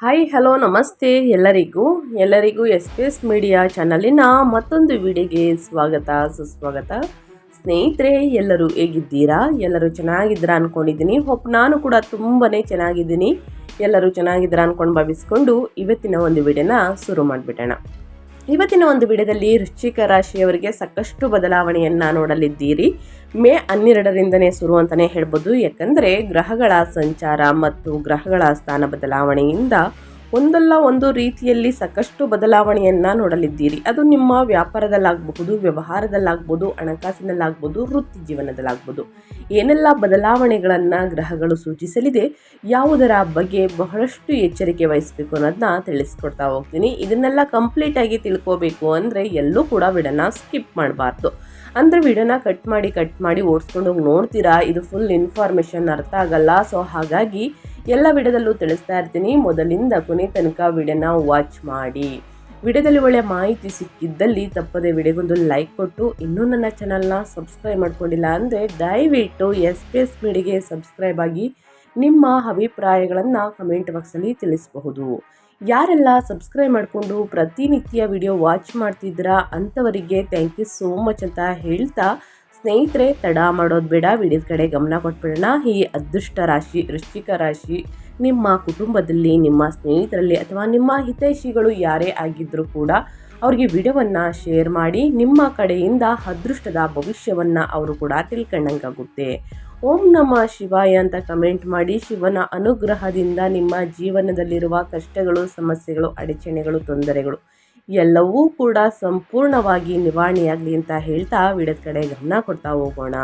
Hi hello ನಮಸ್ತೆ ಎಲ್ಲರಿಗೂ S P S media ಚಾನಲಿನ ಮತ್ತೊಂದು ವಿಡಿಯೋಗೆ ಸ್ವಾಗತ ಸುಸ್ವಾಗತ. ಸ್ನೇಹಿತರೆ, ಎಲ್ಲರೂ ಹೇಗಿದ್ದೀರಾ? ಎಲ್ಲರೂ ಚೆನ್ನಾಗಿದ್ದೀರಾ ಅಂದ್ಕೊಂಡಿದ್ದೀನಿ. ನಾನು ಕೂಡ ತುಂಬಾ ಚೆನ್ನಾಗಿದ್ದೀನಿ. ಎಲ್ಲರೂ ಚೆನ್ನಾಗಿದ್ದೀರಾ ಅಂದ್ಕೊಂಡು ಭಾವಿಸ್ಕೊಂಡು ಇವತ್ತಿನ ಒಂದು ವಿಡಿಯೋನ ಶುರು ಮಾಡಿಬಿಡೋಣ. ಇವತ್ತಿನ ಒಂದು ವಿಡಿಯೋದಲ್ಲಿ ವೃಶ್ಚಿಕ ರಾಶಿಯವರಿಗೆ ಸಾಕಷ್ಟು ಬದಲಾವಣೆಯನ್ನು ನೋಡಲಿದ್ದೀರಿ. ಮೇ 12ರಿಂದನೇ ಶುರು ಅಂತಲೇ ಹೇಳ್ಬೋದು. ಯಾಕಂದರೆ ಗ್ರಹಗಳ ಸಂಚಾರ ಮತ್ತು ಗ್ರಹಗಳ ಸ್ಥಾನ ಬದಲಾವಣೆಯಿಂದ ಒಂದಲ್ಲ ಒಂದು ರೀತಿಯಲ್ಲಿ ಸಾಕಷ್ಟು ಬದಲಾವಣೆಯನ್ನು ನೋಡಲಿದ್ದೀರಿ. ಅದು ನಿಮ್ಮ ವ್ಯಾಪಾರದಲ್ಲಾಗಬಹುದು, ವ್ಯವಹಾರದಲ್ಲಾಗ್ಬೋದು, ಹಣಕಾಸಿನಲ್ಲಾಗ್ಬೋದು, ವೃತ್ತಿ ಜೀವನದಲ್ಲಾಗ್ಬೋದು. ಏನೆಲ್ಲ ಬದಲಾವಣೆಗಳನ್ನು ಗ್ರಹಗಳು ಸೂಚಿಸಲಿದೆ, ಯಾವುದರ ಬಗ್ಗೆ ಬಹಳಷ್ಟು ಎಚ್ಚರಿಕೆ ವಹಿಸಬೇಕು ಅನ್ನೋದನ್ನ ತಿಳಿಸ್ಕೊಡ್ತಾ ಹೋಗ್ತೀನಿ. ಇದನ್ನೆಲ್ಲ ಕಂಪ್ಲೀಟಾಗಿ ತಿಳ್ಕೋಬೇಕು ಅಂದರೆ ಎಲ್ಲೂ ಕೂಡ ವಿಡಿಯೋನ ಸ್ಕಿಪ್ ಮಾಡಬಾರ್ದು. ಅಂದರೆ ವಿಡಿಯೋನ ಕಟ್ ಮಾಡಿ ಓಡಿಸ್ಕೊಂಡು ಹೋಗಿ ನೋಡ್ತೀರಾ, ಇದು ಫುಲ್ ಇನ್ಫಾರ್ಮೇಷನ್ ಅರ್ಥ ಆಗಲ್ಲ. ಸೊ ಹಾಗಾಗಿ ಎಲ್ಲ ವಿಡಿಯೋದಲ್ಲೂ ತಿಳಿಸ್ತಾ ಇರ್ತೀನಿ. ಮೊದಲಿಂದ ಕೊನೆ ತನಕ ವಿಡಿಯೋನ ವಾಚ್ ಮಾಡಿ. ವಿಡಿಯೋದಲ್ಲಿ ಒಳ್ಳೆಯ ಮಾಹಿತಿ ಸಿಕ್ಕಿದ್ದಲ್ಲಿ ತಪ್ಪದೆ ವಿಡಿಯೋಗೊಂದು ಲೈಕ್ ಕೊಟ್ಟು, ಇನ್ನೂ ನನ್ನ ಚಾನಲ್ನ ಸಬ್ಸ್ಕ್ರೈಬ್ ಮಾಡ್ಕೊಂಡಿಲ್ಲ ಅಂದರೆ ದಯವಿಟ್ಟು ಎಸ್ ಪಿ ಎಸ್ ಮೀಡಿಯಾಗೆ ಸಬ್ಸ್ಕ್ರೈಬ್ ಆಗಿ ನಿಮ್ಮ ಅಭಿಪ್ರಾಯಗಳನ್ನು ಕಮೆಂಟ್ ಬಾಕ್ಸಲ್ಲಿ ತಿಳಿಸಬಹುದು. ಯಾರೆಲ್ಲ ಸಬ್ಸ್ಕ್ರೈಬ್ ಮಾಡಿಕೊಂಡು ಪ್ರತಿನಿತ್ಯ ವಿಡಿಯೋ ವಾಚ್ ಮಾಡ್ತಿದ್ದೀರಾ ಅಂಥವರಿಗೆ ಥ್ಯಾಂಕ್ ಯು ಸೋ ಮಚ್ ಅಂತ ಹೇಳ್ತಾ, ಸ್ನೇಹಿತರೆ ತಡ ಮಾಡೋದು ಬೇಡ, ವಿಡಿಯೋದ ಕಡೆ ಗಮನ ಕೊಟ್ಬಿಡೋಣ. ಈ ಅದೃಷ್ಟ ರಾಶಿ ವೃಶ್ಚಿಕ ರಾಶಿ ನಿಮ್ಮ ಕುಟುಂಬದಲ್ಲಿ, ನಿಮ್ಮ ಸ್ನೇಹಿತರಲ್ಲಿ ಅಥವಾ ನಿಮ್ಮ ಹಿತೈಷಿಗಳು ಯಾರೇ ಆಗಿದ್ದರೂ ಕೂಡ ಅವ್ರಿಗೆ ವಿಡಿಯೋವನ್ನು ಶೇರ್ ಮಾಡಿ. ನಿಮ್ಮ ಕಡೆಯಿಂದ ಅದೃಷ್ಟದ ಭವಿಷ್ಯವನ್ನು ಅವರು ಕೂಡ ತಿಳ್ಕೊಂಡಂಗಾಗುತ್ತೆ. ಓಂ ನಮಃ ಶಿವಾಯ ಅಂತ ಕಮೆಂಟ್ ಮಾಡಿ. ಶಿವನ ಅನುಗ್ರಹದಿಂದ ನಿಮ್ಮ ಜೀವನದಲ್ಲಿರುವ ಕಷ್ಟಗಳು, ಸಮಸ್ಯೆಗಳು, ಅಡಚಣೆಗಳು, ತೊಂದರೆಗಳು ಎಲ್ಲವೂ ಕೂಡ ಸಂಪೂರ್ಣವಾಗಿ ನಿವಾರಣೆಯಾಗಲಿ ಅಂತ ಹೇಳ್ತಾ ವಿಡಿಯೋದ ಕಡೆ ಗಮನ ಕೊಡ್ತಾ ಹೋಗೋಣ.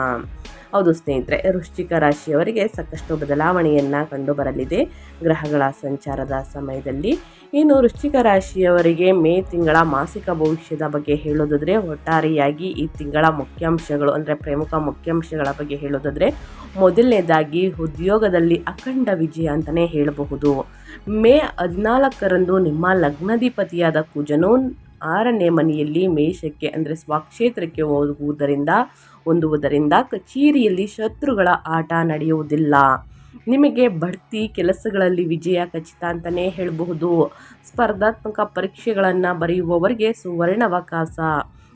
ಹೌದು ಸ್ನೇಹಿತರೆ, ವೃಶ್ಚಿಕ ರಾಶಿಯವರಿಗೆ ಸಾಕಷ್ಟು ಬದಲಾವಣೆಯನ್ನು ಕಂಡು ಬರಲಿದೆ ಗ್ರಹಗಳ ಸಂಚಾರದ ಸಮಯದಲ್ಲಿ. ಇನ್ನು ವೃಶ್ಚಿಕ ರಾಶಿಯವರಿಗೆ ಮೇ ತಿಂಗಳ ಮಾಸಿಕ ಭವಿಷ್ಯದ ಬಗ್ಗೆ ಹೇಳೋದಾದರೆ, ಒಟ್ಟಾರೆಯಾಗಿ ಈ ತಿಂಗಳ ಮುಖ್ಯಾಂಶಗಳು ಅಂದರೆ ಪ್ರಮುಖ ಮುಖ್ಯಾಂಶಗಳ ಬಗ್ಗೆ ಹೇಳೋದಾದರೆ, ಮೊದಲನೇದಾಗಿ ಉದ್ಯೋಗದಲ್ಲಿ ಅಖಂಡ ವಿಜಯ ಅಂತಲೇ ಹೇಳಬಹುದು. ಮೇ 14ರಂದು ನಿಮ್ಮ ಲಗ್ನಾಧಿಪತಿಯಾದ ಕುಜನು 6ನೇ ಮನೆಯಲ್ಲಿ ಮೇಷಕ್ಕೆ ಅಂದರೆ ಸ್ವಕ್ಷೇತ್ರಕ್ಕೆ ಹೊಂದುವುದರಿಂದ ಕಚೇರಿಯಲ್ಲಿ ಶತ್ರುಗಳ ಆಟ ನಡೆಯುವುದಿಲ್ಲ. ನಿಮಗೆ ಬಡ್ತಿ, ಕೆಲಸಗಳಲ್ಲಿ ವಿಜಯ ಖಚಿತ ಅಂತಲೇ ಹೇಳಬಹುದು. ಸ್ಪರ್ಧಾತ್ಮಕ ಪರೀಕ್ಷೆಗಳನ್ನು ಬರೆಯುವವರಿಗೆ ಸುವರ್ಣಾವಕಾಶ.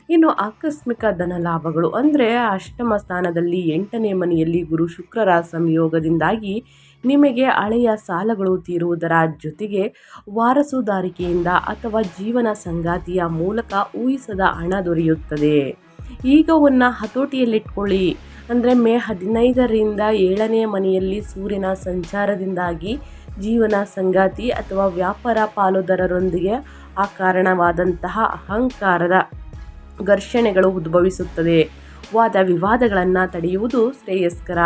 ಇನ್ನು ಆಕಸ್ಮಿಕ ಧನ ಲಾಭಗಳು ಅಂದರೆ ಅಷ್ಟಮ ಸ್ಥಾನದಲ್ಲಿ 8ನೇ ಮನೆಯಲ್ಲಿ ಗುರು ಶುಕ್ರರ ಸಂಯೋಗದಿಂದಾಗಿ ನಿಮಗೆ ಹಳೆಯ ಸಾಲಗಳು ತೀರುವುದರ ಜೊತೆಗೆ ವಾರಸುದಾರಿಕೆಯಿಂದ ಅಥವಾ ಜೀವನ ಸಂಗಾತಿಯ ಮೂಲಕ ಊಹಿಸದ ಹಣ ದೊರೆಯುತ್ತದೆ. ಈಗವನ್ನು ಹತೋಟಿಯಲ್ಲಿಟ್ಕೊಳ್ಳಿ. ಅಂದರೆ ಮೇ 15ರಿಂದ 7ನೇ ಮನೆಯಲ್ಲಿ ಸೂರ್ಯನ ಸಂಚಾರದಿಂದಾಗಿ ಜೀವನ ಸಂಗಾತಿ ಅಥವಾ ವ್ಯಾಪಾರ ಪಾಲುದಾರರೊಂದಿಗೆ ಅಕಾರಣವಾದಂತಹ ಅಹಂಕಾರದ ಘರ್ಷಣೆಗಳು ಉದ್ಭವಿಸುತ್ತದೆ. ವಾದ ವಿವಾದಗಳನ್ನು ತಡೆಯುವುದು ಶ್ರೇಯಸ್ಕರ.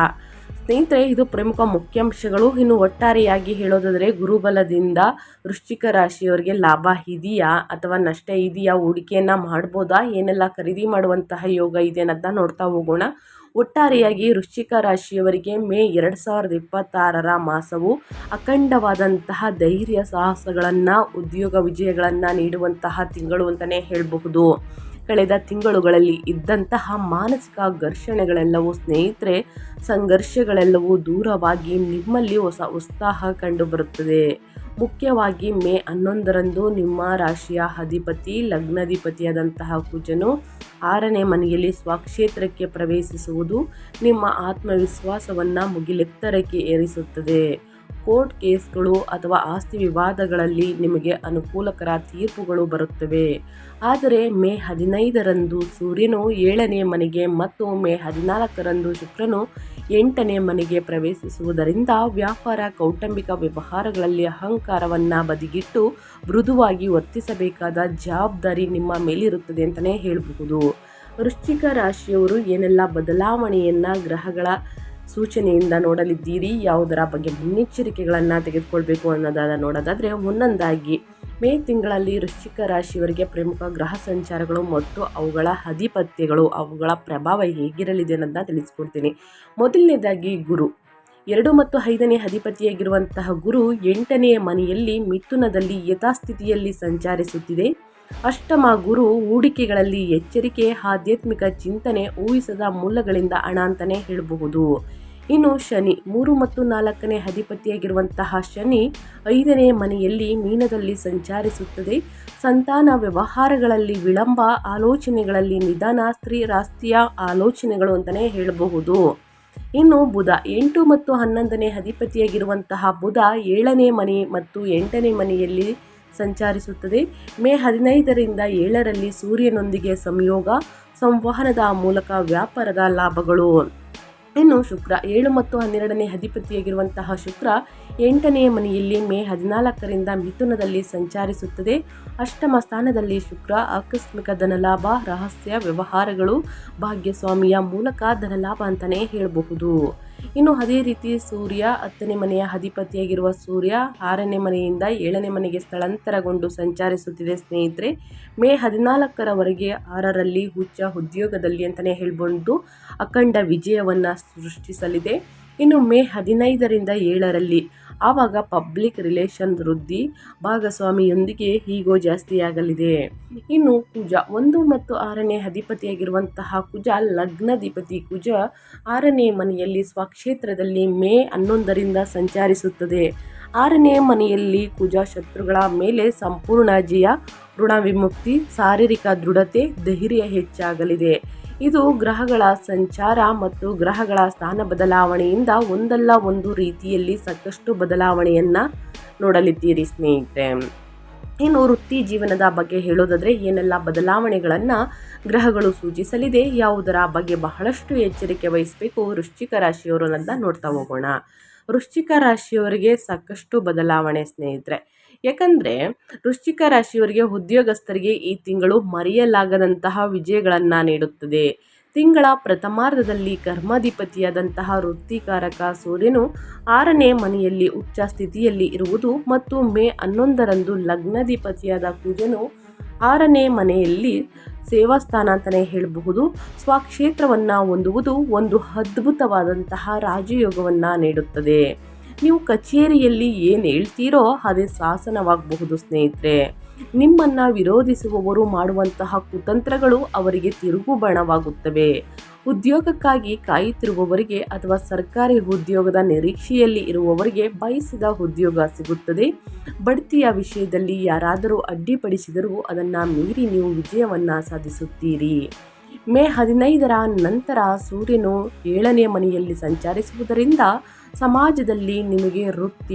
ಸ್ನೇಹಿತರೆ, ಇದು ಪ್ರಮುಖ ಮುಖ್ಯಾಂಶಗಳು. ಇನ್ನು ಒಟ್ಟಾರೆಯಾಗಿ ಹೇಳೋದಾದರೆ, ಗುರುಬಲದಿಂದ ವೃಶ್ಚಿಕ ರಾಶಿಯವರಿಗೆ ಲಾಭ ಇದೆಯಾ ಅಥವಾ ನಷ್ಟ ಇದೆಯಾ, ಹೂಡಿಕೆಯನ್ನು ಮಾಡ್ಬೋದಾ, ಏನೆಲ್ಲ ಖರೀದಿ ಮಾಡುವಂತಹ ಯೋಗ ಇದೆ ಅನ್ನೋದನ್ನ ನೋಡ್ತಾ ಹೋಗೋಣ. ಒಟ್ಟಾರೆಯಾಗಿ ವೃಶ್ಚಿಕ ರಾಶಿಯವರಿಗೆ ಮೇ 2026ರ ಮಾಸವು ಅಖಂಡವಾದಂತಹ ಧೈರ್ಯ, ಸಾಹಸಗಳನ್ನು, ಉದ್ಯೋಗ ವಿಜಯಗಳನ್ನು ನೀಡುವಂತಹ ತಿಂಗಳು ಅಂತಲೇ ಹೇಳಬಹುದು. ಕಳೆದ ತಿಂಗಳುಗಳಲ್ಲಿ ಇದ್ದಂತಹ ಮಾನಸಿಕ ಘರ್ಷಣೆಗಳೆಲ್ಲವೂ ಸ್ನೇಹಿತರೆ, ಸಂಘರ್ಷಗಳೆಲ್ಲವೂ ದೂರವಾಗಿ ನಿಮ್ಮಲ್ಲಿ ಹೊಸ ಉತ್ಸಾಹ ಕಂಡುಬರುತ್ತದೆ. ಮುಖ್ಯವಾಗಿ ಮೇ 11ರಂದು ನಿಮ್ಮ ರಾಶಿಯ ಅಧಿಪತಿ ಲಗ್ನಾಧಿಪತಿಯಾದಂತಹ ಕುಜನು 6ನೇ ಮನೆಯಲ್ಲಿ ಸ್ವಕ್ಷೇತ್ರಕ್ಕೆ ಪ್ರವೇಶಿಸುವುದು ನಿಮ್ಮ ಆತ್ಮವಿಶ್ವಾಸವನ್ನು ಮುಗಿಲೆತ್ತರಕ್ಕೆ ಏರಿಸುತ್ತದೆ. ಕೋರ್ಟ್ ಕೇಸ್ಗಳು ಅಥವಾ ಆಸ್ತಿ ವಿವಾದಗಳಲ್ಲಿ ನಿಮಗೆ ಅನುಕೂಲಕರ ತೀರ್ಪುಗಳು ಬರುತ್ತವೆ. ಆದರೆ ಮೇ 15ರಂದು ಸೂರ್ಯನು 7ನೇ ಮನೆಗೆ ಮತ್ತು ಮೇ 14ರಂದು ಶುಕ್ರನು 8ನೇ ಮನೆಗೆ ಪ್ರವೇಶಿಸುವುದರಿಂದ ವ್ಯಾಪಾರ, ಕೌಟುಂಬಿಕ ವ್ಯವಹಾರಗಳಲ್ಲಿ ಅಹಂಕಾರವನ್ನು ಬದಿಗಿಟ್ಟು ಮೃದುವಾಗಿ ವರ್ತಿಸಬೇಕಾದ ಜವಾಬ್ದಾರಿ ನಿಮ್ಮ ಮೇಲಿರುತ್ತದೆ ಅಂತಲೇ ಹೇಳಬಹುದು. ವೃಶ್ಚಿಕ ರಾಶಿಯವರು ಏನೆಲ್ಲ ಬದಲಾವಣೆಯನ್ನು ಗ್ರಹಗಳ ಸೂಚನೆಯಿಂದ ನೋಡಲಿದ್ದೀರಿ, ಯಾವುದರ ಬಗ್ಗೆ ಮುನ್ನೆಚ್ಚರಿಕೆಗಳನ್ನು ತೆಗೆದುಕೊಳ್ಬೇಕು ಅನ್ನೋದನ್ನು ನೋಡೋದಾದರೆ, ಒಂದೊಂದಾಗಿ ಮೇ ತಿಂಗಳಲ್ಲಿ ವೃಶ್ಚಿಕ ರಾಶಿಯವರಿಗೆ ಪ್ರಮುಖ ಗ್ರಹ ಸಂಚಾರಗಳು ಮತ್ತು ಅವುಗಳ ಅಧಿಪತ್ಯಗಳು, ಅವುಗಳ ಪ್ರಭಾವ ಹೇಗಿರಲಿದೆ ಅನ್ನೋದನ್ನ ತಿಳಿಸ್ಕೊಡ್ತೀನಿ. ಮೊದಲನೇದಾಗಿ ಗುರು 2 ಮತ್ತು 5ನೇ ಅಧಿಪತಿಯಾಗಿರುವಂತಹ ಗುರು 8ನೇ ಮನೆಯಲ್ಲಿ ಮಿಥುನದಲ್ಲಿ ಯಥಾಸ್ಥಿತಿಯಲ್ಲಿ ಸಂಚರಿಸುತ್ತಿದೆ. ಅಷ್ಟಮ ಗುರು ಹೂಡಿಕೆಗಳಲ್ಲಿ ಎಚ್ಚರಿಕೆ, ಆಧ್ಯಾತ್ಮಿಕ ಚಿಂತನೆ, ಊಹಿಸದ ಮೂಲಗಳಿಂದ ಹಣ ಅಂತಲೇ ಹೇಳಬಹುದು. ಇನ್ನು ಶನಿ 3 ಮತ್ತು 4ನೇ ಅಧಿಪತಿಯಾಗಿರುವಂತಹ ಶನಿ 5ನೇ ಮನೆಯಲ್ಲಿ ಮೀನದಲ್ಲಿ ಸಂಚರಿಸುತ್ತದೆ. ಸಂತಾನ ವ್ಯವಹಾರಗಳಲ್ಲಿ ವಿಳಂಬ, ಆಲೋಚನೆಗಳಲ್ಲಿ ನಿಧಾನ, ಸ್ತ್ರೀ ರಾಷ್ಟ್ರೀಯ ಆಲೋಚನೆಗಳು ಅಂತಲೇ ಹೇಳಬಹುದು. ಇನ್ನು ಬುಧ 8 ಮತ್ತು 11ನೇ ಅಧಿಪತಿಯಾಗಿರುವಂತಹ ಬುಧ 7ನೇ ಮನೆ ಮತ್ತು 8ನೇ ಮನೆಯಲ್ಲಿ ಸಂಚರಿಸುತ್ತದೆ. ಮೇ 15ರಿಂದ 7ರಲ್ಲಿ ಸೂರ್ಯನೊಂದಿಗೆ ಸಂಯೋಗ, ಸಂವಹನದ ಮೂಲಕ ವ್ಯಾಪಾರದ ಲಾಭಗಳು. ಇನ್ನು ಶುಕ್ರ 7 ಮತ್ತು 12ನೇ ಅಧಿಪತಿಯಾಗಿರುವಂತಹ ಶುಕ್ರ 8ನೇ ಮನೆಯಲ್ಲಿ ಮೇ 14ರಿಂದ ಮಿಥುನದಲ್ಲಿ ಸಂಚರಿಸುತ್ತದೆ. ಅಷ್ಟಮ ಸ್ಥಾನದಲ್ಲಿ ಶುಕ್ರ ಆಕಸ್ಮಿಕ ಧನಲಾಭ, ರಹಸ್ಯ ವ್ಯವಹಾರಗಳು, ಭಾಗ್ಯಸ್ವಾಮಿಯ ಮೂಲಕ ಧನಲಾಭ ಅಂತಲೇ ಹೇಳಬಹುದು. ಇನ್ನು ಅದೇ ರೀತಿ ಸೂರ್ಯ 10ನೇ ಮನೆಯ ಅಧಿಪತಿಯಾಗಿರುವ ಸೂರ್ಯ 6ನೇ ಮನೆಯಿಂದ 7ನೇ ಮನೆಗೆ ಸ್ಥಳಾಂತರಗೊಂಡು ಸಂಚರಿಸುತ್ತಿದೆ ಸ್ನೇಹಿತರೆ. ಮೇ 14ರವರೆಗೆ 6ರಲ್ಲಿ ಉಚ್ಚ ಉದ್ಯೋಗದಲ್ಲಿ ಅಂತಲೇ ಹೇಳ್ಬೋದು ಅಖಂಡ ವಿಜಯವನ್ನು ಸೃಷ್ಟಿಸಲಿದೆ. ಇನ್ನು ಮೇ 15ರಿಂದ 7ರಲ್ಲಿ ಆವಾಗ ಪಬ್ಲಿಕ್ ರಿಲೇಷನ್ ವೃದ್ಧಿ, ಭಾಗಸ್ವಾಮಿಯೊಂದಿಗೆ ಈಗೋ ಜಾಸ್ತಿಯಾಗಲಿದೆ. ಇನ್ನು ಕುಜ 1 ಮತ್ತು 6ನೇ ಅಧಿಪತಿಯಾಗಿರುವಂತಹ ಕುಜ ಲಗ್ನಾಧಿಪತಿ ಕುಜ 6ನೇ ಮನೆಯಲ್ಲಿ ಸ್ವಕ್ಷೇತ್ರದಲ್ಲಿ ಮೇ 11ರಿಂದ ಸಂಚರಿಸುತ್ತದೆ. 6ನೇ ಮನೆಯಲ್ಲಿ ಕುಜ ಶತ್ರುಗಳ ಮೇಲೆ ಸಂಪೂರ್ಣ ಜಯ, ಋಣ ವಿಮುಕ್ತಿ, ಶಾರೀರಿಕ ದೃಢತೆ, ಧೈರ್ಯ ಹೆಚ್ಚಾಗಲಿದೆ. ಇದು ಗ್ರಹಗಳ ಸಂಚಾರ ಮತ್ತು ಗ್ರಹಗಳ ಸ್ಥಾನ ಬದಲಾವಣೆಯಿಂದ ಒಂದಲ್ಲ ಒಂದು ರೀತಿಯಲ್ಲಿ ಸಾಕಷ್ಟು ಬದಲಾವಣೆಯನ್ನು ನೋಡಲಿದ್ದೀರಿ ಸ್ನೇಹಿತರೆ. ಇನ್ನು ವೃತ್ತಿ ಜೀವನದ ಬಗ್ಗೆ ಹೇಳೋದಾದರೆ ಏನೆಲ್ಲ ಬದಲಾವಣೆಗಳನ್ನು ಗ್ರಹಗಳು ಸೂಚಿಸಲಿದೆ, ಯಾವುದರ ಬಗ್ಗೆ ಬಹಳಷ್ಟು ಎಚ್ಚರಿಕೆ ವಹಿಸಬೇಕು ವೃಶ್ಚಿಕ ರಾಶಿಯವರು ಅಂತ ನೋಡ್ತಾ ಹೋಗೋಣ. ವೃಶ್ಚಿಕ ರಾಶಿಯವರಿಗೆ ಸಾಕಷ್ಟು ಬದಲಾವಣೆ ಸ್ನೇಹಿತರೆ. ಯಾಕಂದರೆ ವೃಶ್ಚಿಕ ರಾಶಿಯವರಿಗೆ ಉದ್ಯೋಗಸ್ಥರಿಗೆ ಈ ತಿಂಗಳು ಮರೆಯಲಾಗದಂತಹ ವಿಜಯಗಳನ್ನು ನೀಡುತ್ತದೆ. ತಿಂಗಳ ಪ್ರಥಮಾರ್ಧದಲ್ಲಿ ಕರ್ಮಾಧಿಪತಿಯಾದಂತಹ ವೃತ್ತಿಕಾರಕ ಸೂರ್ಯನು 6ನೇ ಮನೆಯಲ್ಲಿ ಉಚ್ಚ ಸ್ಥಿತಿಯಲ್ಲಿ ಇರುವುದು ಮತ್ತು ಮೇ 11ರಂದು ಲಗ್ನಾಧಿಪತಿಯಾದ ಕುಜನು 6ನೇ ಮನೆಯಲ್ಲಿ ಸೇವಾಸ್ಥಾನ ಅಂತಲೇ ಹೇಳಬಹುದು ಸ್ವಕ್ಷೇತ್ರವನ್ನು ಹೊಂದುವುದು ಒಂದು ಅದ್ಭುತವಾದಂತಹ ರಾಜಯೋಗವನ್ನು ನೀಡುತ್ತದೆ. ನೀವು ಕಚೇರಿಯಲ್ಲಿ ಏನು ಹೇಳ್ತೀರೋ ಅದೇ ಶಾಸನವಾಗಬಹುದು ಸ್ನೇಹಿತರೆ. ನಿಮ್ಮನ್ನು ವಿರೋಧಿಸುವವರು ಮಾಡುವಂತಹ ಕುತಂತ್ರಗಳು ಅವರಿಗೆ ತಿರುಗುಬಾಣವಾಗುತ್ತವೆ. ಉದ್ಯೋಗಕ್ಕಾಗಿ ಕಾಯುತ್ತಿರುವವರಿಗೆ ಅಥವಾ ಸರ್ಕಾರಿ ಉದ್ಯೋಗದ ನಿರೀಕ್ಷೆಯಲ್ಲಿ ಇರುವವರಿಗೆ ಬಯಸಿದ ಉದ್ಯೋಗ ಸಿಗುತ್ತದೆ. ಬಡ್ತಿಯ ವಿಷಯದಲ್ಲಿ ಯಾರಾದರೂ ಅಡ್ಡಿಪಡಿಸಿದರೂ ಅದನ್ನು ಮೀರಿ ನೀವು ವಿಜಯವನ್ನು ಸಾಧಿಸುತ್ತೀರಿ. ಮೇ 15ರ ನಂತರ ಸೂರ್ಯನು 7ನೇ ಮನೆಯಲ್ಲಿ ಸಂಚರಿಸುವುದರಿಂದ ಸಮಾಜದಲ್ಲಿ ನಿಮಗೆ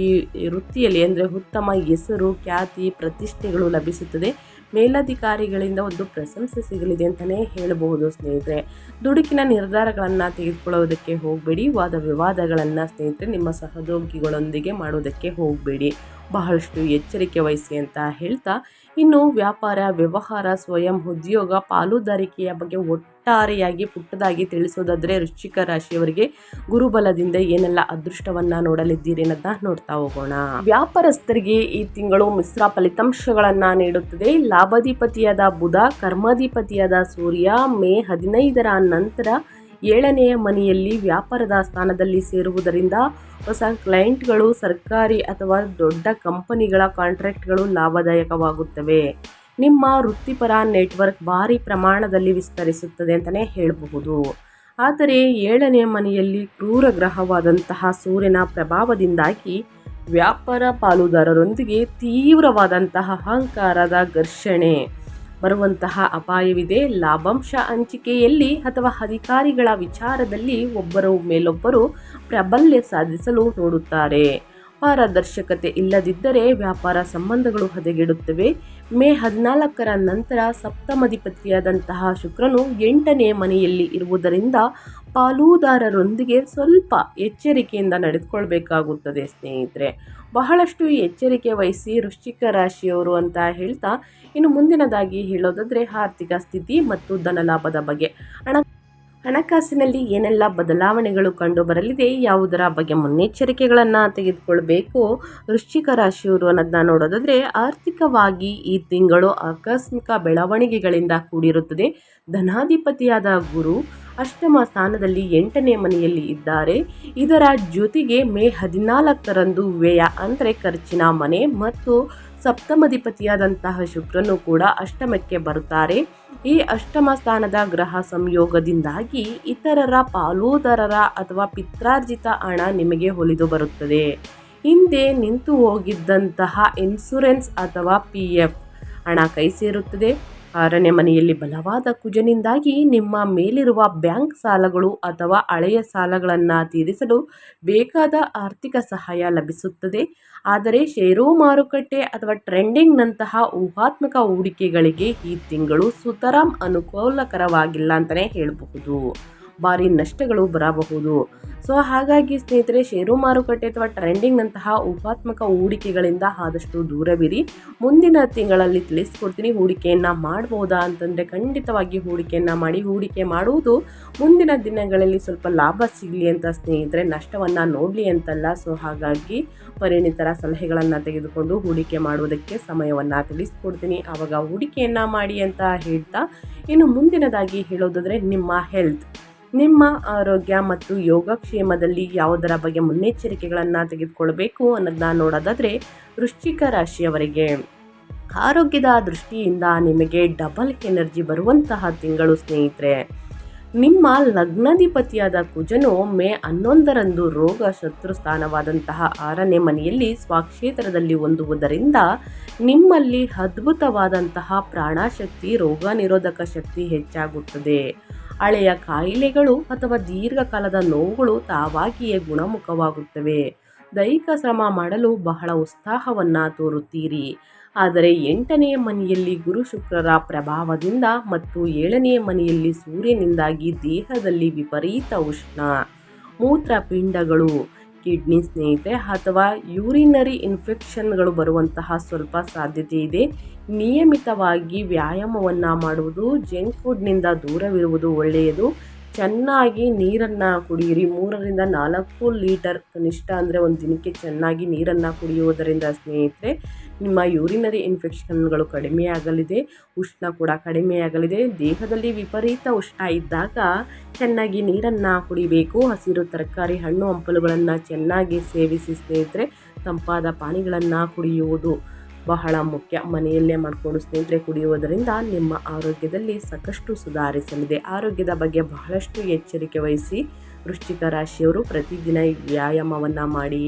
ವೃತ್ತಿಯಲ್ಲಿ ಅಂದರೆ ಉತ್ತಮ ಹೆಸರು, ಖ್ಯಾತಿ, ಪ್ರತಿಷ್ಠೆಗಳು ಲಭಿಸುತ್ತದೆ. ಮೇಲಧಿಕಾರಿಗಳಿಂದ ಒಂದು ಪ್ರಶಂಸೆ ಸಿಗಲಿದೆ ಅಂತಲೇ ಹೇಳಬಹುದು ಸ್ನೇಹಿತರೆ. ದುಡುಕಿನ ನಿರ್ಧಾರಗಳನ್ನು ತೆಗೆದುಕೊಳ್ಳೋದಕ್ಕೆ ಹೋಗಬೇಡಿ. ವಾದ ವಿವಾದಗಳನ್ನು ಸ್ನೇಹಿತರೆ ನಿಮ್ಮ ಸಹೋದ್ಯೋಗಿಗಳೊಂದಿಗೆ ಮಾಡೋದಕ್ಕೆ ಹೋಗಬೇಡಿ. ಬಹಳಷ್ಟು ಎಚ್ಚರಿಕೆ ವಹಿಸಿ ಅಂತ ಹೇಳ್ತಾ, ಇನ್ನು ವ್ಯಾಪಾರ, ವ್ಯವಹಾರ, ಸ್ವಯಂ ಉದ್ಯೋಗ, ಪಾಲುದಾರಿಕೆಯ ಬಗ್ಗೆ ಒಟ್ಟಾರೆಯಾಗಿ ಪುಟ್ಟದಾಗಿ ತಿಳಿಸೋದಾದರೆ ವೃಶ್ಚಿಕ ರಾಶಿಯವರಿಗೆ ಗುರುಬಲದಿಂದ ಏನೆಲ್ಲ ಅದೃಷ್ಟವನ್ನು ನೋಡಲಿದ್ದೀರಿ ಅನ್ನೋದನ್ನ ನೋಡ್ತಾ ಹೋಗೋಣ. ವ್ಯಾಪಾರಸ್ಥರಿಗೆ ಈ ತಿಂಗಳು ಮಿಶ್ರ ಫಲಿತಾಂಶಗಳನ್ನು ನೀಡುತ್ತದೆ. ಲಾಭಾಧಿಪತಿಯಾದ ಬುಧ, ಕರ್ಮಾಧಿಪತಿಯಾದ ಸೂರ್ಯ ಮೇ 15ರ ನಂತರ 7ನೇ ಮನೆಯಲ್ಲಿ ವ್ಯಾಪಾರದ ಸ್ಥಾನದಲ್ಲಿ ಸೇರುವುದರಿಂದ ಹೊಸ ಕ್ಲೈಂಟ್ಗಳು, ಸರ್ಕಾರಿ ಅಥವಾ ದೊಡ್ಡ ಕಂಪನಿಗಳ ಕಾಂಟ್ರಾಕ್ಟ್ಗಳು ಲಾಭದಾಯಕವಾಗುತ್ತವೆ. ನಿಮ್ಮ ವೃತ್ತಿಪರ ನೆಟ್ವರ್ಕ್ ಭಾರಿ ಪ್ರಮಾಣದಲ್ಲಿ ವಿಸ್ತರಿಸುತ್ತದೆ ಅಂತಲೇ ಹೇಳಬಹುದು. ಆದರೆ 7ನೇ ಮನೆಯಲ್ಲಿ ಕ್ರೂರ ಗ್ರಹವಾದಂತಹ ಸೂರ್ಯನ ಪ್ರಭಾವದಿಂದಾಗಿ ವ್ಯಾಪಾರ ಪಾಲುದಾರರೊಂದಿಗೆ ತೀವ್ರವಾದಂತಹ ಅಹಂಕಾರದ ಘರ್ಷಣೆ ಬರುವಂತಹ ಅಪಾಯವಿದೆ. ಲಾಭಾಂಶ ಹಂಚಿಕೆಯಲ್ಲಿ ಅಥವಾ ಅಧಿಕಾರಿಗಳ ವಿಚಾರದಲ್ಲಿ ಒಬ್ಬರು ಮೇಲೊಬ್ಬರು ಪ್ರಾಬಲ್ಯ ಸಾಧಿಸಲು ನೋಡುತ್ತಾರೆ. ಪಾರದರ್ಶಕತೆ ಇಲ್ಲದಿದ್ದರೆ ವ್ಯಾಪಾರ ಸಂಬಂಧಗಳು ಹದಗೆಡುತ್ತವೆ. ಮೇ 14ರ ನಂತರ ಸಪ್ತಮಾಧಿಪತಿಯಾದಂತಹ ಶುಕ್ರನು 8ನೇ ಮನೆಯಲ್ಲಿ ಇರುವುದರಿಂದ ಪಾಲುದಾರರೊಂದಿಗೆ ಸ್ವಲ್ಪ ಎಚ್ಚರಿಕೆಯಿಂದ ನಡೆದುಕೊಳ್ಬೇಕಾಗುತ್ತದೆ ಸ್ನೇಹಿತರೆ. ಬಹಳಷ್ಟು ಎಚ್ಚರಿಕೆ ವಹಿಸಿ ವೃಶ್ಚಿಕ ರಾಶಿಯವರು ಅಂತ ಹೇಳ್ತಾ, ಇನ್ನು ಮುಂದಿನದಾಗಿ ಹೇಳೋದಾದರೆ ಆರ್ಥಿಕ ಸ್ಥಿತಿ ಮತ್ತು ಧನಲಾಭದ ಬಗ್ಗೆ. ಹಣಕಾಸಿನಲ್ಲಿ ಏನೆಲ್ಲ ಬದಲಾವಣೆಗಳು ಕಂಡು ಬರಲಿದೆ, ಯಾವುದರ ಬಗ್ಗೆ ಮುನ್ನೆಚ್ಚರಿಕೆಗಳನ್ನು ತೆಗೆದುಕೊಳ್ಬೇಕು ವೃಶ್ಚಿಕ ರಾಶಿಯವರು ಅನ್ನೋದನ್ನ ನೋಡೋದಾದರೆ, ಆರ್ಥಿಕವಾಗಿ ಈ ತಿಂಗಳು ಆಕಸ್ಮಿಕ ಬೆಳವಣಿಗೆಗಳಿಂದ ಕೂಡಿರುತ್ತದೆ. ಧನಾಧಿಪತಿಯಾದ ಗುರು ಅಷ್ಟಮ ಸ್ಥಾನದಲ್ಲಿ 8ನೇ ಮನೆಯಲ್ಲಿ ಇದ್ದಾರೆ. ಇದರ ಜೊತೆಗೆ ಮೇ 14ರಂದು ವ್ಯಯ ಅಂದರೆ ಖರ್ಚಿನ ಮನೆ ಮತ್ತು ಸಪ್ತಮಾಧಿಪತಿಯಾದಂತಹ ಶುಕ್ರನು ಕೂಡ ಅಷ್ಟಮಕ್ಕೆ ಬರುತ್ತಾರೆ. ಈ ಅಷ್ಟಮ ಸ್ಥಾನದ ಗ್ರಹ ಸಂಯೋಗದಿಂದಾಗಿ ಇತರರ ಪಾಲುದಾರರ ಅಥವಾ ಪಿತ್ರಾರ್ಜಿತ ಹಣ ನಿಮಗೆ ಒಲಿದು ಬರುತ್ತದೆ. ಹಿಂದೆ ನಿಂತು ಹೋಗಿದ್ದಂತಹ ಇನ್ಶೂರೆನ್ಸ್ ಅಥವಾ PF ಹಣ ಕೈ ಸೇರುತ್ತದೆ. 6ನೇ ಮನೆಯಲ್ಲಿ ಬಲವಾದ ಕುಜನಿಂದಾಗಿ ನಿಮ್ಮ ಮೇಲಿರುವ ಬ್ಯಾಂಕ್ ಸಾಲಗಳು ಅಥವಾ ಹಳೆಯ ಸಾಲಗಳನ್ನು ತೀರಿಸಲು ಬೇಕಾದ ಆರ್ಥಿಕ ಸಹಾಯ ಲಭಿಸುತ್ತದೆ. ಆದರೆ ಷೇರು ಮಾರುಕಟ್ಟೆ ಅಥವಾ ಟ್ರೇಡಿಂಗ್ನಂತಹ ಊಹಾತ್ಮಕ ಹೂಡಿಕೆಗಳಿಗೆ ಈ ತಿಂಗಳು ಸುತರಾಂ ಅನುಕೂಲಕರವಾಗಿಲ್ಲ ಅಂತಲೇ ಹೇಳಬಹುದು. ಭಾರಿ ನಷ್ಟಗಳು ಬರಬಹುದು. ಸೊ ಹಾಗಾಗಿ ಸ್ನೇಹಿತರೆ, ಷೇರು ಮಾರುಕಟ್ಟೆ ಅಥವಾ ಟ್ರೆಂಡಿಂಗ್ನಂತಹ ಊಹಾತ್ಮಕ ಹೂಡಿಕೆಗಳಿಂದ ಆದಷ್ಟು ದೂರವಿರಿ. ಮುಂದಿನ ತಿಂಗಳಲ್ಲಿ ತಿಳಿಸ್ಕೊಡ್ತೀನಿ. ಹೂಡಿಕೆಯನ್ನು ಮಾಡ್ಬೋದಾ ಅಂತಂದರೆ ಖಂಡಿತವಾಗಿ ಹೂಡಿಕೆಯನ್ನು ಮಾಡಿ. ಹೂಡಿಕೆ ಮಾಡುವುದು ಮುಂದಿನ ದಿನಗಳಲ್ಲಿ ಸ್ವಲ್ಪ ಲಾಭ ಸಿಗಲಿ ಅಂತ ಸ್ನೇಹಿತರೆ, ನಷ್ಟವನ್ನು ನೋಡಲಿ ಅಂತಲ್ಲ. ಸೊ ಹಾಗಾಗಿ ಪರಿಣಿತರ ಸಲಹೆಗಳನ್ನು ತೆಗೆದುಕೊಂಡು ಹೂಡಿಕೆ ಮಾಡುವುದಕ್ಕೆ ಸಮಯವನ್ನು ತಿಳಿಸ್ಕೊಡ್ತೀನಿ. ಆವಾಗ ಹೂಡಿಕೆಯನ್ನು ಮಾಡಿ ಅಂತ ಹೇಳ್ತಾ, ಇನ್ನು ಮುಂದಿನದಾಗಿ ಹೇಳೋದಾದರೆ ನಿಮ್ಮ ಆರೋಗ್ಯ ಮತ್ತು ಯೋಗಕ್ಷೇಮದಲ್ಲಿ ಯಾವುದರ ಬಗ್ಗೆ ಮುನ್ನೆಚ್ಚರಿಕೆಗಳನ್ನು ತೆಗೆದುಕೊಳ್ಬೇಕು ಅನ್ನೋದನ್ನ ನೋಡೋದಾದರೆ, ವೃಶ್ಚಿಕ ರಾಶಿಯವರಿಗೆ ಆರೋಗ್ಯದ ದೃಷ್ಟಿಯಿಂದ ನಿಮಗೆ ಡಬಲ್ ಎನರ್ಜಿ ಬರುವಂತಹ ತಿಂಗಳು ಸ್ನೇಹಿತರೆ. ನಿಮ್ಮ ಲಗ್ನಾಧಿಪತಿಯಾದ ಕುಜನು ಮೇ 11ರಂದು ರೋಗ ಶತ್ರು ಸ್ಥಾನವಾದಂತಹ 6ನೇ ಮನೆಯಲ್ಲಿ ಸ್ವಕ್ಷೇತ್ರದಲ್ಲಿ ಹೊಂದುವುದರಿಂದ ನಿಮ್ಮಲ್ಲಿ ಅದ್ಭುತವಾದಂತಹ ಪ್ರಾಣಶಕ್ತಿ, ರೋಗ ನಿರೋಧಕ ಶಕ್ತಿ ಹೆಚ್ಚಾಗುತ್ತದೆ. ಹಳೆಯ ಕಾಯಿಲೆಗಳು ಅಥವಾ ದೀರ್ಘಕಾಲದ ನೋವುಗಳು ತಾವಾಗಿಯೇ ಗುಣಮುಖವಾಗುತ್ತವೆ. ದೈಹಿಕ ಶ್ರಮ ಮಾಡಲು ಬಹಳ ಉತ್ಸಾಹವನ್ನು ತೋರುತ್ತೀರಿ. ಆದರೆ 8ನೇ ಮನೆಯಲ್ಲಿ ಗುರು ಶುಕ್ರರ ಪ್ರಭಾವದಿಂದ ಮತ್ತು 7ನೇ ಮನೆಯಲ್ಲಿ ಸೂರ್ಯನಿಂದಾಗಿ ದೇಹದಲ್ಲಿ ವಿಪರೀತ ಉಷ್ಣ, ಮೂತ್ರಪಿಂಡಗಳು, ಕಿಡ್ನಿ ಸ್ನೇಹಿತರೆ ಅಥವಾ ಯೂರಿನರಿ ಇನ್ಫೆಕ್ಷನ್ಗಳು ಬರುವಂತಹ ಸ್ವಲ್ಪ ಸಾಧ್ಯತೆ ಇದೆ. ನಿಯಮಿತವಾಗಿ ವ್ಯಾಯಾಮವನ್ನು ಮಾಡುವುದು, ಜಂಕ್ ಫುಡ್ನಿಂದ ದೂರವಿರುವುದು ಒಳ್ಳೆಯದು. ಚೆನ್ನಾಗಿ ನೀರನ್ನು ಕುಡಿಯಿರಿ. 3ರಿಂದ 4 ಲೀಟರ್ ಕನಿಷ್ಠ ಅಂದರೆ ಒಂದು ದಿನಕ್ಕೆ ಚೆನ್ನಾಗಿ ನೀರನ್ನು ಕುಡಿಯುವುದರಿಂದ ಸ್ನೇಹಿತರೆ ನಿಮ್ಮ ಯೂರಿನರಿ ಇನ್ಫೆಕ್ಷನ್ಗಳು ಕಡಿಮೆಯಾಗಲಿದೆ. ಉಷ್ಣ ಕೂಡ ಕಡಿಮೆಯಾಗಲಿದೆ. ದೇಹದಲ್ಲಿ ವಿಪರೀತ ಉಷ್ಣ ಇದ್ದಾಗ ಚೆನ್ನಾಗಿ ನೀರನ್ನು ಕುಡಿಬೇಕು. ಹಸಿರು ತರಕಾರಿ, ಹಣ್ಣು ಹಂಪಲುಗಳನ್ನು ಚೆನ್ನಾಗಿ ಸೇವಿಸಿ ಸ್ನೇಹಿತರೆ. ತಂಪಾದ ಪಾನೀಯಗಳನ್ನು ಕುಡಿಯುವುದು ಬಹಳ ಮುಖ್ಯ. ಮನೆಯಲ್ಲೇ ಮಾಡಿಕೊಂಡು ಸ್ನೇಹಿತರೆ ಕುಡಿಯುವುದರಿಂದ ನಿಮ್ಮ ಆರೋಗ್ಯದಲ್ಲಿ ಸಾಕಷ್ಟು ಸುಧಾರಿಸಲಿದೆ. ಆರೋಗ್ಯದ ಬಗ್ಗೆ ಬಹಳಷ್ಟು ಎಚ್ಚರಿಕೆ ವಹಿಸಿ. ವೃಶ್ಚಿಕ ರಾಶಿಯವರು ಪ್ರತಿದಿನ ವ್ಯಾಯಾಮವನ್ನು ಮಾಡಿ,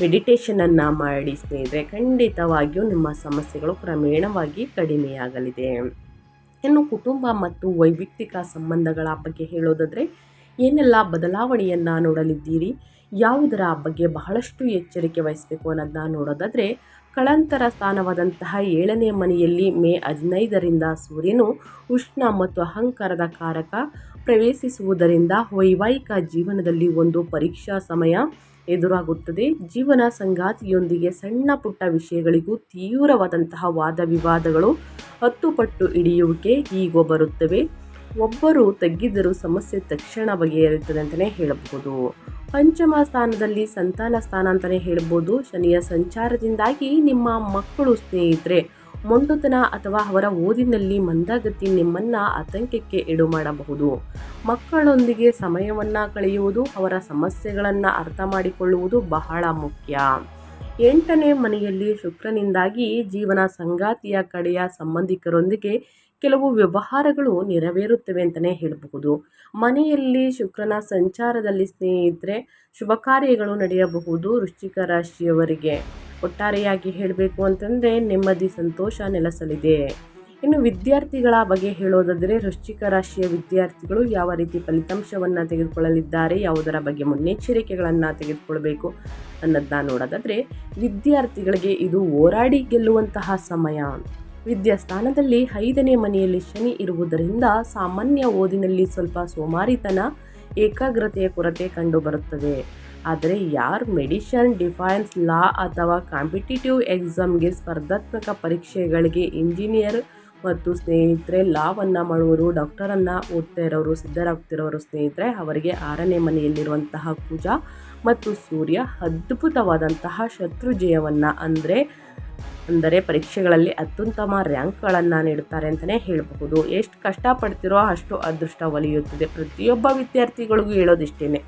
ಮೆಡಿಟೇಷನನ್ನು ಮಾಡಿ ಸ್ನೇಹಿತರೆ. ಖಂಡಿತವಾಗಿಯೂ ನಿಮ್ಮ ಸಮಸ್ಯೆಗಳು ಕ್ರಮೇಣವಾಗಿ ಕಡಿಮೆಯಾಗಲಿದೆ. ಇನ್ನು ಕುಟುಂಬ ಮತ್ತು ವೈಯಕ್ತಿಕ ಸಂಬಂಧಗಳ ಬಗ್ಗೆ ಹೇಳೋದಾದರೆ, ಏನೆಲ್ಲ ಬದಲಾವಣೆಯನ್ನು ನೋಡಲಿದ್ದೀರಿ, ಯಾವುದರ ಬಗ್ಗೆ ಬಹಳಷ್ಟು ಎಚ್ಚರಿಕೆ ವಹಿಸಬೇಕು ಅನ್ನೋದನ್ನ ನೋಡೋದಾದರೆ, ಕಳಂತರ ಸ್ಥಾನವಾದಂತಹ 7ನೇ ಮನೆಯಲ್ಲಿ ಮೇ 15ರಿಂದ ಸೂರ್ಯನು ಉಷ್ಣ ಮತ್ತು ಅಹಂಕಾರದ ಕಾರಕ ಪ್ರವೇಶಿಸುವುದರಿಂದ ವೈವಾಹಿಕ ಜೀವನದಲ್ಲಿ ಒಂದು ಪರೀಕ್ಷಾ ಸಮಯ ಎದುರಾಗುತ್ತದೆ. ಜೀವನ ಸಂಗಾತಿಯೊಂದಿಗೆ ಸಣ್ಣ ಪುಟ್ಟ ವಿಷಯಗಳಿಗೂ ತೀವ್ರವಾದಂತಹ ವಾದ ವಿವಾದಗಳು, ಹತ್ತುಪಟ್ಟು ಹಿಡಿಯುವಿಕೆ ಹೀಗೋ ಬರುತ್ತವೆ. ಒಬ್ಬರು ತಗ್ಗಿದರೂ ಸಮಸ್ಯೆ ತಕ್ಷಣ ಬಗೆಹರಿಯುತ್ತದೆ ಅಂತಲೇ ಹೇಳಬಹುದು. ಪಂಚಮ ಸ್ಥಾನದಲ್ಲಿ ಸಂತಾನ ಸ್ಥಾನ ಅಂತಲೇ ಹೇಳ್ಬೋದು. ಶನಿಯ ಸಂಚಾರದಿಂದಾಗಿ ನಿಮ್ಮ ಮಕ್ಕಳು ಸ್ನೇಹಿತರೆ ಮೊಂಡುತನ ಅಥವಾ ಅವರ ಓದಿನಲ್ಲಿ ಮಂದಗತಿ ನಿಮ್ಮನ್ನು ಆತಂಕಕ್ಕೆ ಈಡು ಮಾಡಬಹುದು. ಮಕ್ಕಳೊಂದಿಗೆ ಸಮಯವನ್ನು ಕಳೆಯುವುದು, ಅವರ ಸಮಸ್ಯೆಗಳನ್ನು ಅರ್ಥ ಮಾಡಿಕೊಳ್ಳುವುದು ಬಹಳ ಮುಖ್ಯ. 8ನೇ ಮನೆಯಲ್ಲಿ ಶುಕ್ರನಿಂದಾಗಿ ಜೀವನ ಸಂಗಾತಿಯ ಕಡೆಯ ಸಂಬಂಧಿಕರೊಂದಿಗೆ ಕೆಲವು ವ್ಯವಹಾರಗಳು ನೆರವೇರುತ್ತವೆ ಅಂತಲೇ ಹೇಳಬಹುದು. ಮನೆಯಲ್ಲಿ ಶುಕ್ರನ ಸಂಚಾರದಲ್ಲಿ ಸ್ನೇಹಿತರೆ ಶುಭ ಕಾರ್ಯಗಳು ನಡೆಯಬಹುದು. ವೃಶ್ಚಿಕ ರಾಶಿಯವರಿಗೆ ಒಟ್ಟಾರೆಯಾಗಿ ಹೇಳಬೇಕು ಅಂತಂದರೆ ನೆಮ್ಮದಿ, ಸಂತೋಷ ನೆಲೆಸಲಿದೆ. ಇನ್ನು ವಿದ್ಯಾರ್ಥಿಗಳ ಬಗ್ಗೆ ಹೇಳೋದಾದರೆ, ವೃಶ್ಚಿಕ ರಾಶಿಯ ವಿದ್ಯಾರ್ಥಿಗಳು ಯಾವ ರೀತಿ ಫಲಿತಾಂಶವನ್ನು ತೆಗೆದುಕೊಳ್ಳಲಿದ್ದಾರೆ, ಯಾವುದರ ಬಗ್ಗೆ ಮುನ್ನೆಚ್ಚರಿಕೆಗಳನ್ನು ತೆಗೆದುಕೊಳ್ಬೇಕು ಅನ್ನೋದನ್ನ ನೋಡೋದಾದರೆ, ವಿದ್ಯಾರ್ಥಿಗಳಿಗೆ ಇದು ಹೋರಾಡಿ ಗೆಲ್ಲುವಂತಹ ಸಮಯ. ವಿದ್ಯಾಸ್ಥಾನದಲ್ಲಿ 5ನೇ ಮನೆಯಲ್ಲಿ ಶನಿ ಇರುವುದರಿಂದ ಸಾಮಾನ್ಯ ಓದಿನಲ್ಲಿ ಸ್ವಲ್ಪ ಸೋಮಾರಿತನ, ಏಕಾಗ್ರತೆಯ ಕೊರತೆ ಕಂಡುಬರುತ್ತದೆ. ಆದರೆ ಯಾರು ಮೆಡಿಷನ್, ಡಿಫೆನ್ಸ್, ಲಾ ಅಥವಾ ಕಾಂಪಿಟೇಟಿವ್ ಎಕ್ಸಾಮ್ಗೆ, ಸ್ಪರ್ಧಾತ್ಮಕ ಪರೀಕ್ಷೆಗಳಿಗೆ, ಇಂಜಿನಿಯರ್ ಮತ್ತು ಸ್ನೇಹಿತರೆ ಲಾವನ್ನು ಮಾಡುವರು, ಡಾಕ್ಟರನ್ನು ಓದ್ತಾ ಇರೋರು, ಸಿದ್ಧರಾಗ್ತಿರೋರು ಸ್ನೇಹಿತರೆ, ಅವರಿಗೆ 6ನೇ ಮನೆಯಲ್ಲಿರುವಂತಹ ಕುಜ ಮತ್ತು ಸೂರ್ಯ ಅದ್ಭುತವಾದಂತಹ ಶತ್ರು ಜಯವನ್ನು ಅಂದರೆ ಅಂದರೆ ಪರೀಕ್ಷೆಗಳಲ್ಲಿ ಅತ್ಯುತ್ತಮ ರ್ಯಾಂಕ್ಗಳನ್ನು ನೀಡುತ್ತಾರೆ ಅಂತಲೇ ಹೇಳಬಹುದು. ಎಷ್ಟು ಕಷ್ಟಪಡ್ತಿರೋ ಅಷ್ಟು ಅದೃಷ್ಟ ಒಲಿಯುತ್ತದೆ. ಪ್ರತಿಯೊಬ್ಬ ವಿದ್ಯಾರ್ಥಿಗಳಿಗೂ ಹೇಳೋದಿಷ್ಟೇ,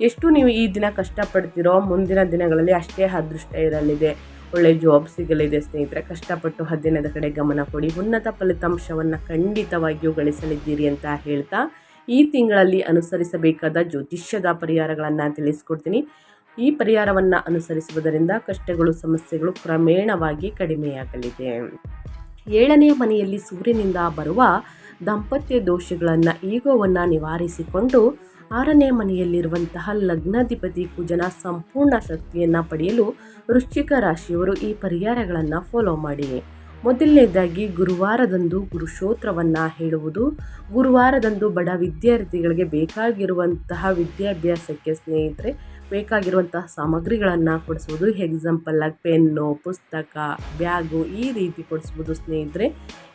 ಎಷ್ಟು ನೀವು ಈ ದಿನ ಕಷ್ಟಪಡ್ತಿರೋ ಮುಂದಿನ ದಿನಗಳಲ್ಲಿ ಅಷ್ಟೇ ಅದೃಷ್ಟ ಇರಲಿದೆ, ಒಳ್ಳೆ ಜಾಬ್ ಸಿಗಲಿದೆ ಸ್ನೇಹಿತರೆ. ಕಷ್ಟಪಟ್ಟು ಅಧ್ಯಯನದ ಕಡೆ ಗಮನ ಕೊಡಿ, ಉನ್ನತ ಫಲಿತಾಂಶವನ್ನು ಖಂಡಿತವಾಗಿಯೂ ಗಳಿಸಲಿದ್ದೀರಿ ಅಂತ ಹೇಳ್ತಾ ಈ ತಿಂಗಳಲ್ಲಿ ಅನುಸರಿಸಬೇಕಾದ ಜ್ಯೋತಿಷ್ಯದ ಪರಿಹಾರಗಳನ್ನು ತಿಳಿಸ್ಕೊಡ್ತೀನಿ. ಈ ಪರಿಹಾರವನ್ನು ಅನುಸರಿಸುವುದರಿಂದ ಕಷ್ಟಗಳು ಸಮಸ್ಯೆಗಳು ಕ್ರಮೇಣವಾಗಿ ಕಡಿಮೆಯಾಗಲಿದೆ. 7ನೇ ಮನೆಯಲ್ಲಿ ಸೂರ್ಯನಿಂದ ಬರುವ ದಾಂಪತ್ಯ ದೋಷಗಳನ್ನು ಈಗೋವನ್ನು ನಿವಾರಿಸಿಕೊಂಡು 6ನೇ ಮನೆಯಲ್ಲಿರುವಂತಹ ಲಗ್ನಾಧಿಪತಿ ಕುಜನ ಸಂಪೂರ್ಣ ಶಕ್ತಿಯನ್ನು ಪಡೆಯಲು ವೃಶ್ಚಿಕ ರಾಶಿಯವರು ಈ ಪರಿಹಾರಗಳನ್ನು ಫಾಲೋ ಮಾಡಿ. ಮೊದಲನೇದಾಗಿ ಗುರುವಾರದಂದು ಗುರುಶೋತ್ರವನ್ನು ಹೇಳುವುದು. ಗುರುವಾರದಂದು ಬಡ ವಿದ್ಯಾರ್ಥಿಗಳಿಗೆ ಬೇಕಾಗಿರುವಂತಹ ವಿದ್ಯಾಭ್ಯಾಸಕ್ಕೆ ಸ್ನೇಹಿತರೆ ಬೇಕಾಗಿರುವಂತಹ ಸಾಮಗ್ರಿಗಳನ್ನು ಕೊಡಿಸುವುದು. ಎಕ್ಸಾಂಪಲ್ ಆಗಿ ಪೆನ್ನು, ಪುಸ್ತಕ, ಬ್ಯಾಗು ಈ ರೀತಿ ಕೊಡಿಸ್ಬೋದು ಸ್ನೇಹಿತರೆ.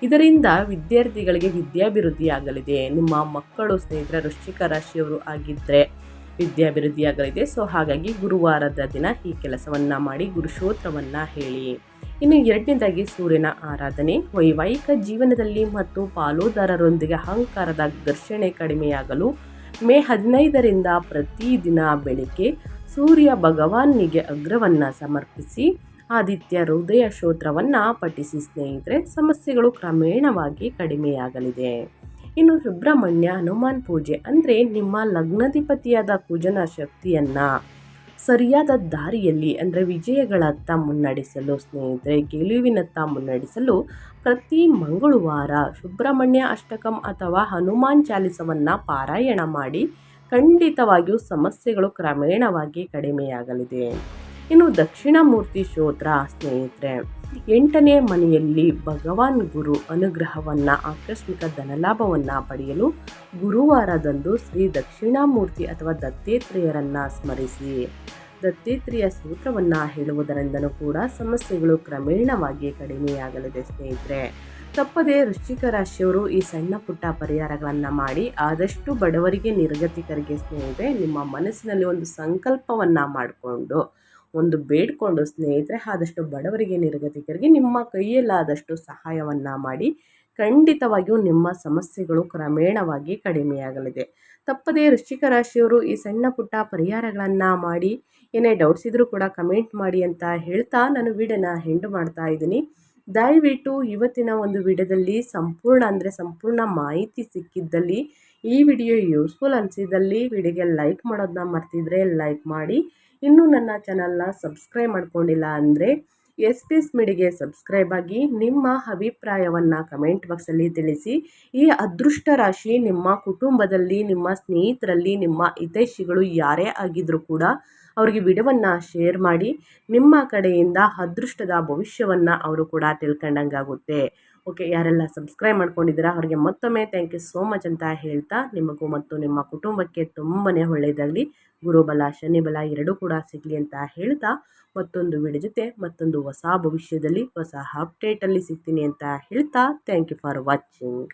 ಇದರಿಂದ ವಿದ್ಯಾರ್ಥಿಗಳಿಗೆ ವಿದ್ಯಾಭಿವೃದ್ಧಿ ಆಗಲಿದೆ. ನಿಮ್ಮ ಮಕ್ಕಳು ಸ್ನೇಹಿತರೆ ವೃಶ್ಚಿಕ ರಾಶಿಯವರು ಆಗಿದ್ದರೆ ವಿದ್ಯಾಭಿವೃದ್ಧಿ ಆಗಲಿದೆ. ಸೊ ಹಾಗಾಗಿ ಗುರುವಾರದ ದಿನ ಈ ಕೆಲಸವನ್ನು ಮಾಡಿ ಗುರುಶೋತ್ರವನ್ನು ಹೇಳಿ. ಇನ್ನು 2ನೇದಾಗಿ ಸೂರ್ಯನ ಆರಾಧನೆ. ವೈವಾಹಿಕ ಜೀವನದಲ್ಲಿ ಮತ್ತು ಪಾಲುದಾರರೊಂದಿಗೆ ಅಹಂಕಾರದ ಘರ್ಷಣೆ ಕಡಿಮೆಯಾಗಲು ಮೇ 15ರಿಂದ ಪ್ರತಿದಿನ ಬೆಳಿಗ್ಗೆ ಸೂರ್ಯ ಭಗವಾನಿಗೆ ಅಗ್ರವನ್ನು ಸಮರ್ಪಿಸಿ ಆದಿತ್ಯ ಹೃದಯ ಸ್ತೋತ್ರವನ್ನು ಪಠಿಸಿ ಸ್ನೇಹಿತರೆ, ಸಮಸ್ಯೆಗಳು ಕ್ರಮೇಣವಾಗಿ ಕಡಿಮೆಯಾಗಲಿದೆ. ಇನ್ನು ಸುಬ್ರಹ್ಮಣ್ಯ ಹನುಮಾನ್ ಪೂಜೆ ಅಂದರೆ ನಿಮ್ಮ ಲಗ್ನಾಧಿಪತಿಯಾದ ಕುಜನ ಶಕ್ತಿಯನ್ನು ಸರಿಯಾದ ದಾರಿಯಲ್ಲಿ ಅಂದರೆ ವಿಜಯಗಳತ್ತ ಮುನ್ನಡೆಸಲು ಸ್ನೇಹಿತರೆ, ಗೆಲುವಿನತ್ತ ಮುನ್ನಡೆಸಲು ಪ್ರತಿ ಮಂಗಳವಾರ ಸುಬ್ರಹ್ಮಣ್ಯ ಅಷ್ಟಕಂ ಅಥವಾ ಹನುಮಾನ್ ಚಾಲಿಸವನ್ನು ಪಾರಾಯಣ ಮಾಡಿ ಖಂಡಿತವಾಗಿಯೂ ಸಮಸ್ಯೆಗಳು ಕ್ರಮೇಣವಾಗಿ ಕಡಿಮೆಯಾಗಲಿದೆ. ಇನ್ನು ದಕ್ಷಿಣಾಮೂರ್ತಿ ಸ್ತೋತ್ರ ಸ್ನೇಹಿತರೆ, 8ನೇ ಮನೆಯಲ್ಲಿ ಭಗವಾನ್ ಗುರು ಅನುಗ್ರಹವನ್ನು ಆಕಸ್ಮಿಕ ಧನಲಾಭವನ್ನು ಪಡೆಯಲು ಗುರುವಾರದಂದು ಶ್ರೀ ದಕ್ಷಿಣಾಮೂರ್ತಿ ಅಥವಾ ದತ್ತಾತ್ರೇಯರನ್ನು ಸ್ಮರಿಸಿ ದತ್ತಾತ್ರೇಯ ಸ್ತೋತ್ರವನ್ನು ಹೇಳುವುದರಿಂದಲೂ ಕೂಡ ಸಮಸ್ಯೆಗಳು ಕ್ರಮೇಣವಾಗಿ ಕಡಿಮೆಯಾಗಲಿದೆ ಸ್ನೇಹಿತರೆ. ತಪ್ಪದೇ ವೃಶ್ಚಿಕ ರಾಶಿಯವರು ಈ ಸಣ್ಣ ಪುಟ್ಟ ಪರಿಹಾರಗಳನ್ನು ಮಾಡಿ ಆದಷ್ಟು ಬಡವರಿಗೆ ನಿರ್ಗತಿಕರಿಗೆ ಸ್ನೇಹಿತರೆ ನಿಮ್ಮ ಮನಸ್ಸಿನಲ್ಲಿ ಒಂದು ಸಂಕಲ್ಪವನ್ನು ಮಾಡಿಕೊಂಡು ಒಂದು ಬೇಡಿಕೊಂಡು ಸ್ನೇಹಿತರೆ ಆದಷ್ಟು ಬಡವರಿಗೆ ನಿರ್ಗತಿಕರಿಗೆ ನಿಮ್ಮ ಕೈಯಲ್ಲಾದಷ್ಟು ಸಹಾಯವನ್ನು ಮಾಡಿ ಖಂಡಿತವಾಗಿಯೂ ನಿಮ್ಮ ಸಮಸ್ಯೆಗಳು ಕ್ರಮೇಣವಾಗಿ ಕಡಿಮೆಯಾಗಲಿದೆ. ತಪ್ಪದೇ ವೃಶ್ಚಿಕ ರಾಶಿಯವರು ಈ ಸಣ್ಣ ಪುಟ್ಟ ಪರಿಹಾರಗಳನ್ನು ಮಾಡಿ ಏನೇ ಡೌಟ್ಸ್ ಇದ್ದರೂ ಕೂಡ ಕಮೆಂಟ್ ಮಾಡಿ ಅಂತ ಹೇಳ್ತಾ ನಾನು ವಿಡಿಯೋನ ಎಂಡ್ ಮಾಡ್ತಾ ಇದ್ದೀನಿ. ದಯವಿಟ್ಟು ಇವತ್ತಿನ ಒಂದು ವಿಡಿಯೋದಲ್ಲಿ ಸಂಪೂರ್ಣ ಮಾಹಿತಿ ಸಿಕ್ಕಿದ್ದಲ್ಲಿ, ಈ ವಿಡಿಯೋ ಯೂಸ್ಫುಲ್ ಅನಿಸಿದಲ್ಲಿ ವಿಡಿಯೋಗೆ ಲೈಕ್ ಮಾಡೋದನ್ನ ಮರ್ತಿದ್ರೆ ಲೈಕ್ ಮಾಡಿ. ಇನ್ನೂ ನನ್ನ ಚಾನಲ್ನ ಸಬ್ಸ್ಕ್ರೈಬ್ ಮಾಡ್ಕೊಂಡಿಲ್ಲ ಅಂದರೆ SPS ಮೀಡಿಯಾಗೆ ಸಬ್ಸ್ಕ್ರೈಬ್ ಆಗಿ ನಿಮ್ಮ ಅಭಿಪ್ರಾಯವನ್ನು ಕಮೆಂಟ್ ಬಾಕ್ಸಲ್ಲಿ ತಿಳಿಸಿ. ಈ ಅದೃಷ್ಟ ರಾಶಿ ನಿಮ್ಮ ಕುಟುಂಬದಲ್ಲಿ, ನಿಮ್ಮ ಸ್ನೇಹಿತರಲ್ಲಿ, ನಿಮ್ಮ ಹಿತೈಷಿಗಳು ಯಾರೇ ಆಗಿದ್ದರೂ ಕೂಡ ಅವರಿಗೆ ವಿಡಿಯೋವನ್ನು ಶೇರ್ ಮಾಡಿ. ನಿಮ್ಮ ಕಡೆಯಿಂದ ಅದೃಷ್ಟದ ಭವಿಷ್ಯವನ್ನು ಅವರು ಕೂಡ ತಿಳ್ಕೊಂಡಂಗಾಗುತ್ತೆ. ಓಕೆ, ಯಾರೆಲ್ಲ ಸಬ್ಸ್ಕ್ರೈಬ್ ಮಾಡ್ಕೊಂಡಿದ್ದೀರಾ ಅವರಿಗೆ ಮತ್ತೊಮ್ಮೆ ಥ್ಯಾಂಕ್ ಯು ಸೋ ಮಚ್ ಅಂತ ಹೇಳ್ತಾ, ನಿಮಗೂ ಮತ್ತು ನಿಮ್ಮ ಕುಟುಂಬಕ್ಕೆ ತುಂಬಾ ಒಳ್ಳೆಯದಾಗಲಿ, ಗುರುಬಲ ಶನಿಬಲ ಎರಡೂ ಕೂಡ ಸಿಗಲಿ ಅಂತ ಹೇಳ್ತಾ ಮತ್ತೊಂದು ವಿಡಿಯೋ ಜೊತೆ ಮತ್ತೊಂದು ಹೊಸ ಭವಿಷ್ಯದಲ್ಲಿ ಹೊಸ ಅಪ್ಡೇಟಲ್ಲಿ ಸಿಗ್ತೀನಿ ಅಂತ ಹೇಳ್ತಾ ಥ್ಯಾಂಕ್ ಯು ಫಾರ್ ವಾಚಿಂಗ್.